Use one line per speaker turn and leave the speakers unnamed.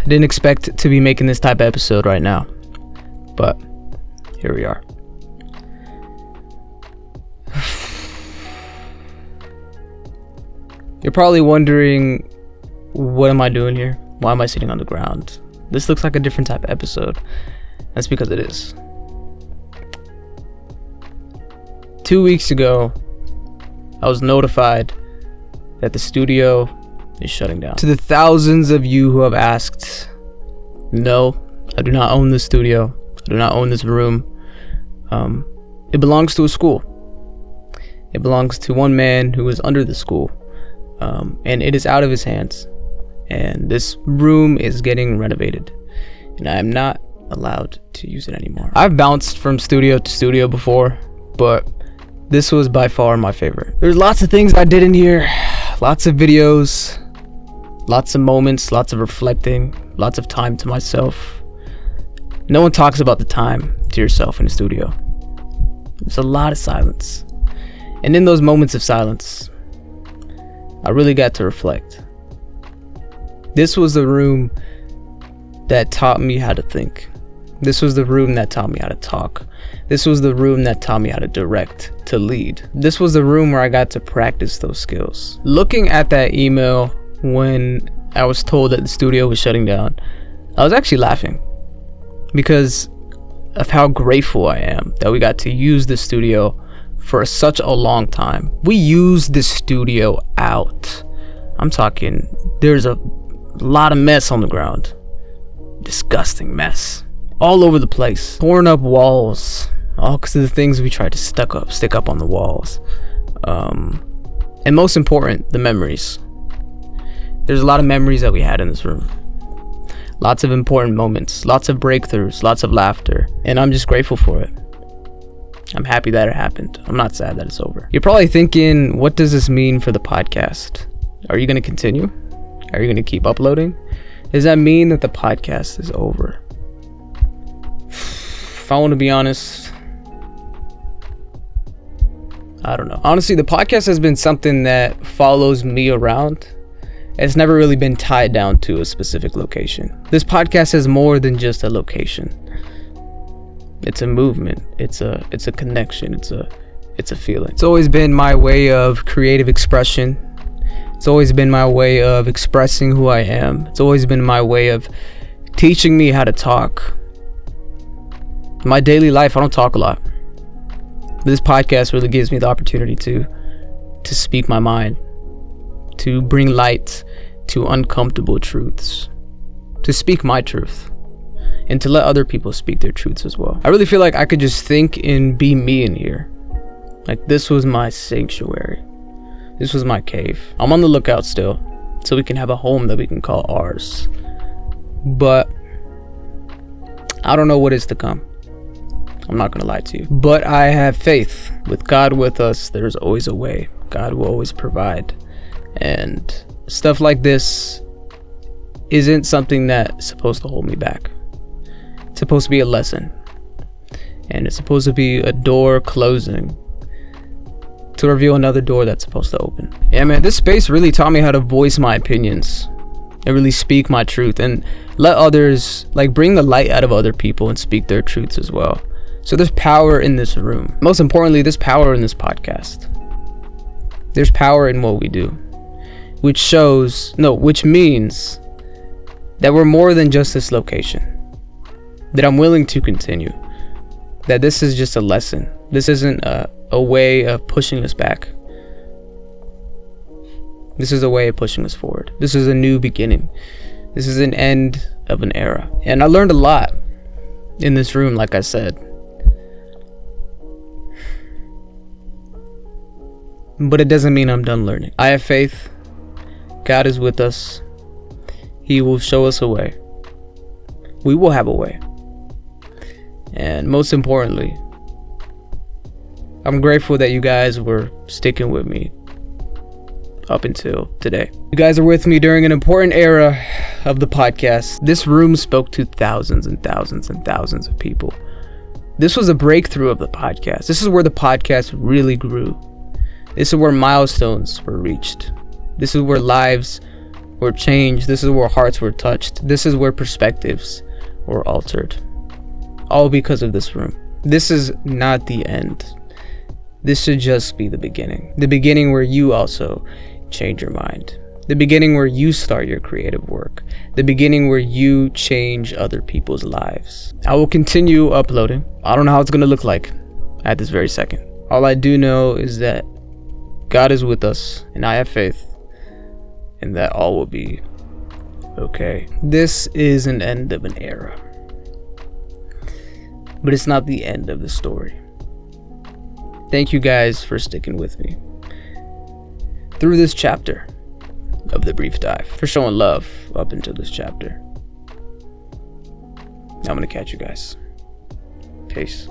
didn't expect to be making this type of episode right now, but here we are. You're probably wondering, what am I doing here? Why am I sitting on the ground? This looks like a different type of episode. That's because it is. 2 weeks ago, I was notified that the studio is shutting down. To the thousands of you who have asked, no, I do not own this studio. I do not own this room. It belongs to a school. It belongs to one man who is under the school. And it is out of his hands. And this room is getting renovated. And I am not allowed to use it anymore. I've bounced from studio to studio before, but this was by far my favorite. There's lots of things I did in here. Lots of videos. Lots of moments. Lots of reflecting. Lots of time to myself. No one talks about the time to yourself in the studio. There's a lot of silence. And in those moments of silence, I really got to reflect. This was the room that taught me how to think. This was the room that taught me how to talk. This was the room that taught me how to direct, to lead. This was the room where I got to practice those skills. Looking at that email when I was told that the studio was shutting down, I was actually laughing because of how grateful I am that we got to use the studio for such a long time. We used this studio out. I'm talking, there's a lot of mess on the ground. Disgusting mess. All over the place. Torn up walls. All because of the things we tried to stick up on the walls. And most important, the memories. There's a lot of memories that we had in this room. Lots of important moments. Lots of breakthroughs. Lots of laughter. And I'm just grateful for it. I'm happy that it happened. I'm not sad that it's over. You're probably thinking, what does this mean for the podcast? Are you going to continue? Are you going to keep uploading? Does that mean that the podcast is over? If I want to be honest, I don't know. Honestly, the podcast has been something that follows me around. It's never really been tied down to a specific location. This podcast is more than just a location. It's a movement. It's a connection. It's a feeling. It's always been my way of creative expression. It's always been my way of expressing who I am. It's always been my way of teaching me how to talk. In my daily life, I don't talk a lot. This podcast really gives me the opportunity to speak my mind, to bring light to uncomfortable truths, to speak my truth, and to let other people speak their truths as well. I really feel like I could just think and be me in here. Like, this was my sanctuary. This was my cave. I'm on the lookout still, so we can have a home that we can call ours. But I don't know what is to come. I'm not gonna lie to you. But I have faith. With God with us, there's always a way. God will always provide. And stuff like this isn't something that's supposed to hold me back. It's supposed to be a lesson. And it's supposed to be a door closing to reveal another door that's supposed to open. Yeah, man, this space really taught me how to voice my opinions and really speak my truth and let others, like, bring the light out of other people and speak their truths as well. So there's power in this room. Most importantly, there's power in this podcast. There's power in what we do, which means that we're more than just this location. That I'm willing to continue. That this is just a lesson. This isn't a way of pushing us back. This is a way of pushing us forward. This is a new beginning. This is an end of an era. And I learned a lot in this room, like I said. But it doesn't mean I'm done learning. I have faith. God is with us. He will show us a way. We will have a way. And most importantly, I'm grateful that you guys were sticking with me up until today. You guys are with me during an important era of the podcast. This room spoke to thousands and thousands and thousands of people. This was a breakthrough of the podcast. This is where the podcast really grew. This is where milestones were reached. This is where lives were changed. This is where hearts were touched. This is where perspectives were altered. All because of this room. This is not the end. This should just be the beginning. The beginning where you also change your mind. The beginning where you start your creative work. The beginning where you change other people's lives. I will continue uploading. I don't know how it's going to look like at this very second. All I do know is that God is with us, and I have faith, and that all will be okay. This is an end of an era, but it's not the end of the story. Thank you guys for sticking with me through this chapter of The Brief Dive, for showing love up until this chapter. I'm gonna catch you guys. Peace.